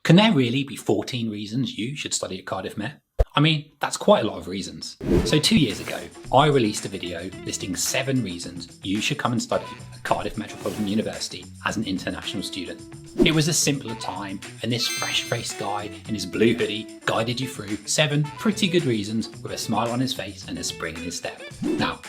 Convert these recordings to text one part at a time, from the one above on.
Can there really be 14 reasons you should study at Cardiff Met? I mean, that's quite a lot of reasons. So 2 years ago, I released a video listing 7 reasons you should come and study at Cardiff Metropolitan University as an international student. It was a simpler time, and this fresh-faced guy in his blue hoodie guided you through 7 pretty good reasons with a smile on his face and a spring in his step. Now,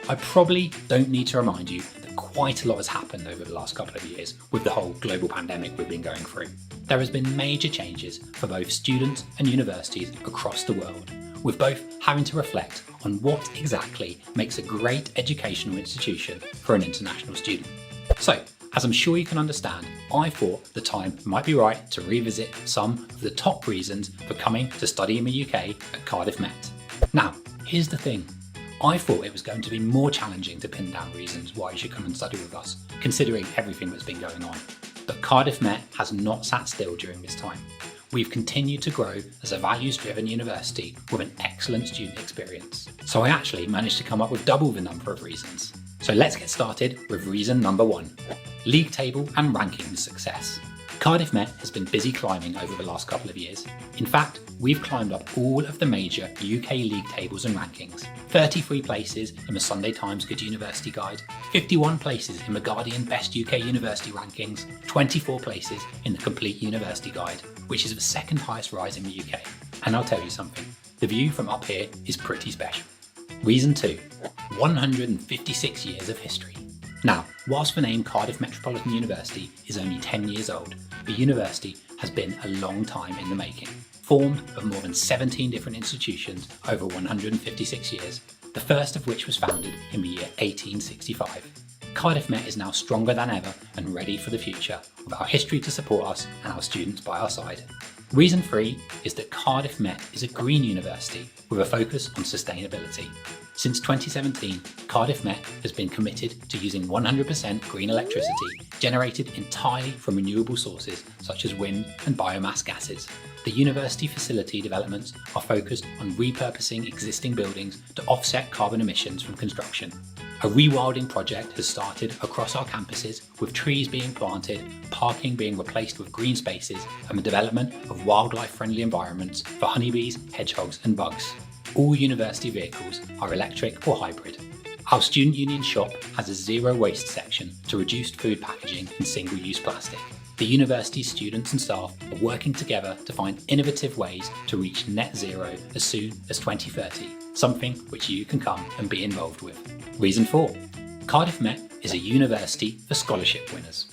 I probably don't need to remind you that quite a lot has happened over the last couple of years with the whole global pandemic we've been going through. There has been major changes for both students and universities across the world, with both having to reflect on what exactly makes a great educational institution for an international student. So, as I'm sure you can understand, I thought the time might be right to revisit some of the top reasons for coming to study in the UK at Cardiff Met. Now, here's the thing. I thought it was going to be more challenging to pin down reasons why you should come and study with us, considering everything that's been going on. But Cardiff Met has not sat still during this time. We've continued to grow as a values-driven university with an excellent student experience. So I actually managed to come up with double the number of reasons. So let's get started with reason number 1. League table and rankings success. Cardiff Met has been busy climbing over the last couple of years. In fact, we've climbed up all of the major UK league tables and rankings. 33 places in the Sunday Times Good University Guide, 51 places in the Guardian Best UK University Rankings, 24 places in the Complete University Guide, which is the second highest rise in the UK. And I'll tell you something, the view from up here is pretty special. Reason 2, 156 years of history. Now, whilst the name Cardiff Metropolitan University is only 10 years old, the university has been a long time in the making. Formed of more than 17 different institutions over 156 years, the first of which was founded in the year 1865. Cardiff Met is now stronger than ever and ready for the future, with our history to support us and our students by our side. Reason 3 is that Cardiff Met is a green university with a focus on sustainability. Since 2017, Cardiff Met has been committed to using 100% green electricity generated entirely from renewable sources such as wind and biomass gases. The university facility developments are focused on repurposing existing buildings to offset carbon emissions from construction. A rewilding project has started across our campuses, with trees being planted, parking being replaced with green spaces, and the development of wildlife-friendly environments for honeybees, hedgehogs and bugs. All university vehicles are electric or hybrid. Our student union shop has a zero waste section to reduce food packaging and single-use plastic. The university students and staff are working together to find innovative ways to reach net zero as soon as 2030, something which you can come and be involved with. Reason 4. Cardiff Met is a university for scholarship winners.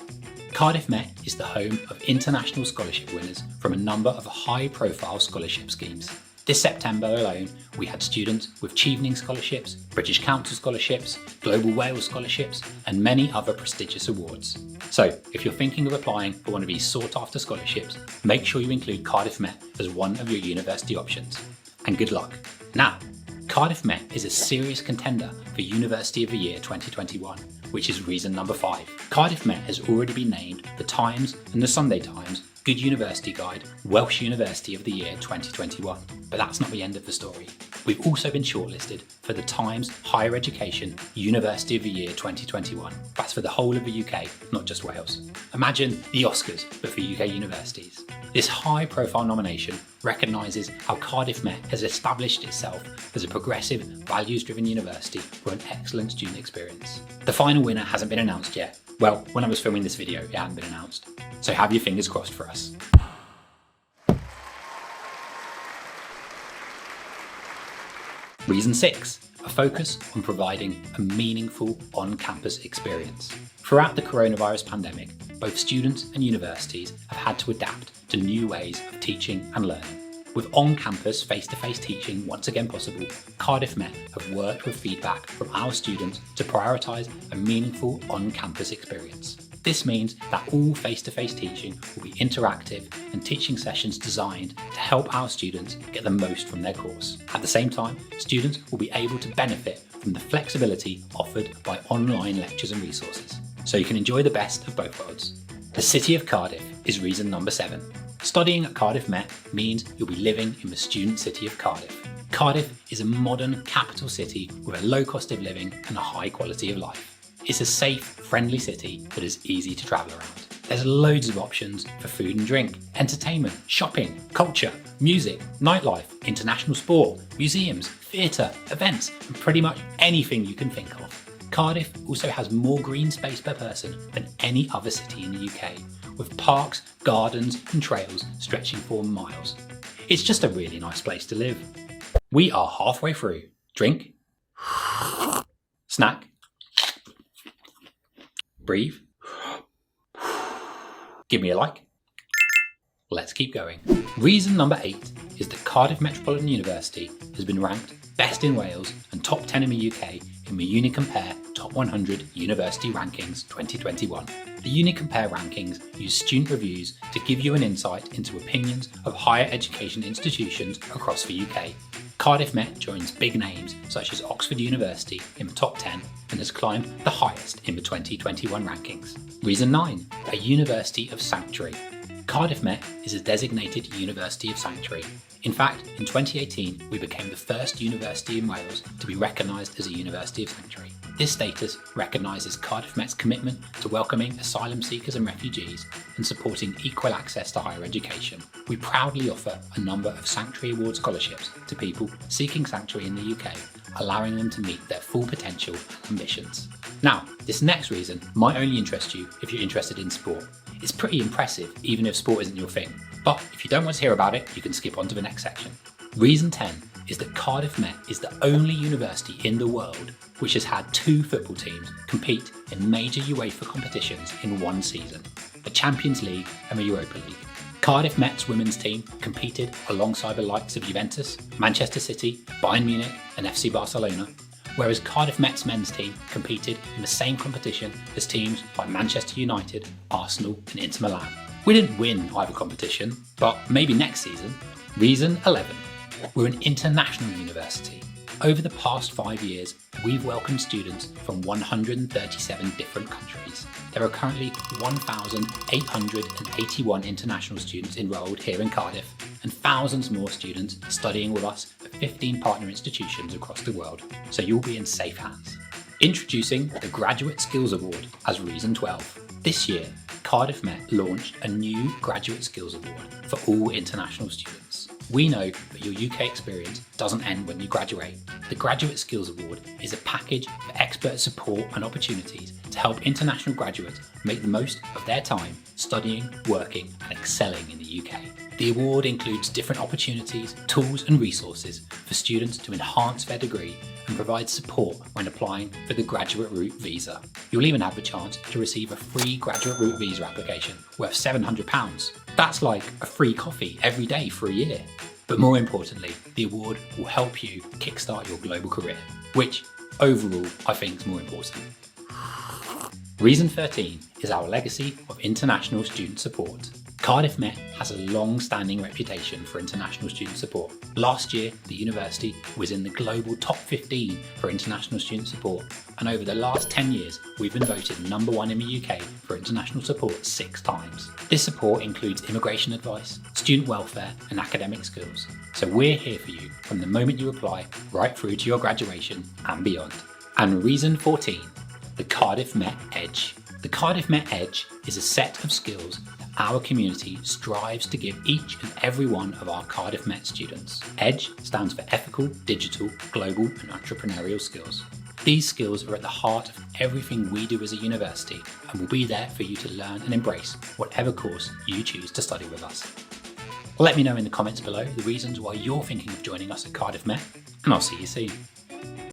Cardiff Met is the home of international scholarship winners from a number of high-profile scholarship schemes. This September alone, we had students with Chevening scholarships, British Council scholarships, Global Wales scholarships, and many other prestigious awards. So, if you're thinking of applying for one of these sought-after scholarships, make sure you include Cardiff Met as one of your university options. And good luck. Now, Cardiff Met is a serious contender for University of the Year 2021, which is reason number 5. Cardiff Met has already been named the Times and the Sunday Times Good University Guide Welsh University of the Year 2021. But that's not the end of the story. We've also been shortlisted for the Times Higher Education University of the Year 2021. That's for the whole of the UK, not just Wales. Imagine the Oscars, but for UK universities. This high-profile nomination recognises how Cardiff Met has established itself as a progressive, values-driven university for an excellent student experience. The final winner hasn't been announced yet. Well, when I was filming this video, it hadn't been announced. So have your fingers crossed for us. Reason 6. A focus on providing a meaningful on-campus experience. Throughout the coronavirus pandemic, both students and universities have had to adapt to new ways of teaching and learning. With on-campus face-to-face teaching once again possible, Cardiff Met have worked with feedback from our students to prioritise a meaningful on-campus experience. This means that all face-to-face teaching will be interactive and teaching sessions designed to help our students get the most from their course. At the same time, students will be able to benefit from the flexibility offered by online lectures and resources, so you can enjoy the best of both worlds. The City of Cardiff is reason number 7. Studying at Cardiff Met means you'll be living in the student city of Cardiff. Cardiff is a modern capital city with a low cost of living and a high quality of life. It's a safe, friendly city that is easy to travel around. There's loads of options for food and drink, entertainment, shopping, culture, music, nightlife, international sport, museums, theatre, events, and pretty much anything you can think of. Cardiff also has more green space per person than any other city in the UK, with parks, gardens and trails stretching for miles. It's just a really nice place to live. We are halfway through. Drink, snack, breathe, give me a like. Let's keep going. Reason number 8 is that Cardiff Metropolitan University has been ranked best in Wales and top 10 in the UK in the Unicompare Top 100 University Rankings 2021. The Unicompare rankings use student reviews to give you an insight into opinions of higher education institutions across the UK. Cardiff Met joins big names such as Oxford University in the top 10 and has climbed the highest in the 2021 rankings. Reason 9, a University of Sanctuary. Cardiff Met is a designated University of Sanctuary. In fact, in 2018, we became the first university in Wales to be recognised as a University of Sanctuary. This status recognises Cardiff Met's commitment to welcoming asylum seekers and refugees and supporting equal access to higher education. We proudly offer a number of Sanctuary Award scholarships to people seeking sanctuary in the UK, allowing them to meet their full potential and ambitions. Now, this next reason might only interest you if you're interested in sport. It's pretty impressive, even if sport isn't your thing. But if you don't want to hear about it, you can skip on to the next section. Reason 10 is that Cardiff Met is the only university in the world which has had 2 football teams compete in major UEFA competitions in one season, the Champions League and the Europa League. Cardiff Met's women's team competed alongside the likes of Juventus, Manchester City, Bayern Munich and FC Barcelona, whereas Cardiff Met's men's team competed in the same competition as teams like Manchester United, Arsenal and Inter Milan. We didn't win either competition, but maybe next season. Reason 11. We're an international university. Over the past 5 years, we've welcomed students from 137 different countries. There are currently 1,881 international students enrolled here in Cardiff, and thousands more students studying with us at 15 partner institutions across the world, so you'll be in safe hands. Introducing the Graduate Skills Award as Reason 12. This year, Cardiff Met launched a new Graduate Skills Award for all international students. We know that your UK experience doesn't end when you graduate. The Graduate Skills Award is a package of expert support and opportunities to help international graduates make the most of their time studying, working and excelling in the UK. The award includes different opportunities, tools and resources for students to enhance their degree and provide support when applying for the Graduate Route Visa. You'll even have the chance to receive a free Graduate Route Visa application worth £700. That's like a free coffee every day for a year. But more importantly, the award will help you kickstart your global career, which overall I think is more important. Reason 13 is our legacy of international student support. Cardiff Met has a long-standing reputation for international student support. Last year, the university was in the global top 15 for international student support, and over the last 10 years, we've been voted #1 in the UK for international support 6 times. This support includes immigration advice, student welfare, and academic skills. So we're here for you from the moment you apply right through to your graduation and beyond. And reason 14, the Cardiff Met Edge. The Cardiff Met Edge is a set of skills our community strives to give each and every one of our Cardiff Met students. EDGE stands for Ethical, Digital, Global and Entrepreneurial Skills. These skills are at the heart of everything we do as a university and will be there for you to learn and embrace whatever course you choose to study with us. Let me know in the comments below the reasons why you're thinking of joining us at Cardiff Met, and I'll see you soon.